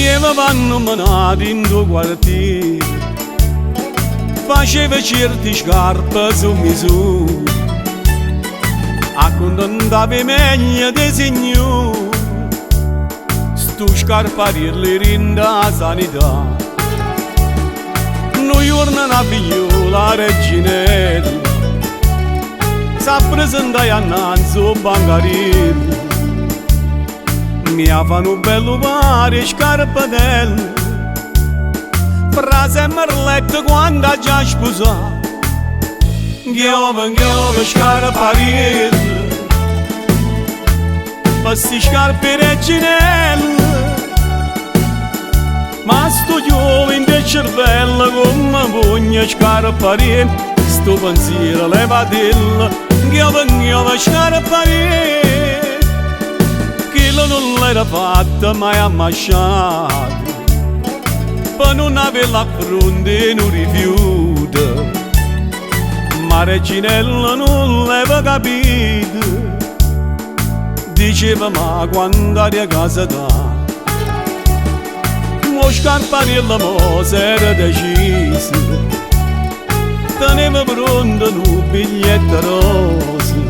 E mi vanno menati in due quartieri, faceva certi scarpe su misura, accontentava meglio dei signori. Stu scarparielli rinda sanità, noi giorno una figliola reginella, sa presentare annanzi o bancarello. Mi fanno bello pare scarpatelle, frase merlette quando ha già sposato. Giove scarparielli, questi scarpe reginelle, ma sto giove in del cervello come voglia scarparielli. Sto pensiero levatella, giove scarparielli, che non l'era fatta mai ammasciata, per non avere la fronte non rifiuta. Ma Reginella non l'aveva capito, diceva ma quando eri a casa da, mo scarpariella mo s'era decisa, teneva pronto un biglietto rosa.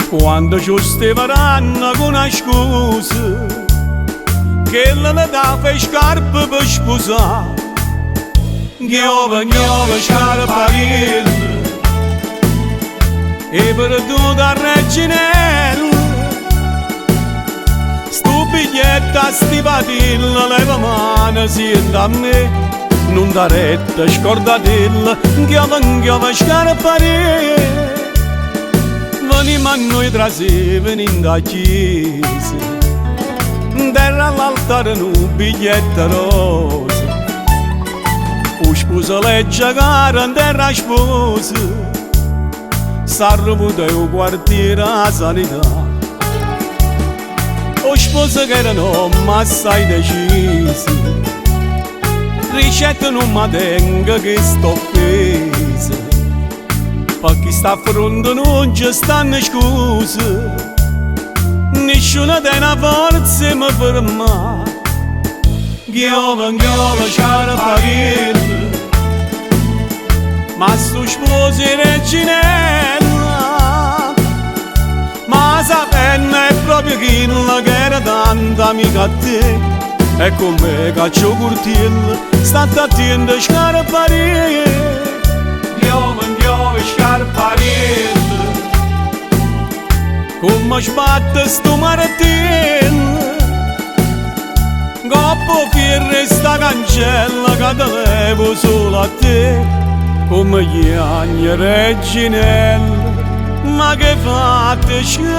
Quando ci steveranno con una scusa, che le dava scarpe per sposare. Giove scarparielli, e perduto a Reginella, sto biglietto a sti patilli, leva mano sienta a me, non da retta scordatella. Giove scarparielli, veniamo a noi tra sé, venendo da chiesa, terra all'altare un biglietto rosa. O sposa legge cara in terra sposa, s'arrivuta il quartiere a sanità. O sposa che erano assai decise, ricetta non mi tenga che sto offesa, per chi sta a fronte non ci stanno scuse, nessuna tiene la forza mi ferma. Giove scarparielli, ma sto sposo è Reginella, ma sa penna è proprio quella che era tanta amica a te, e con me caccio curtiello, state attento scarparielli. Giove scarparielli, come sbatte sto martello, coppo fierre sta cancella che te levo solo a te, come gli agni Reginella, ma che fate scarparielli.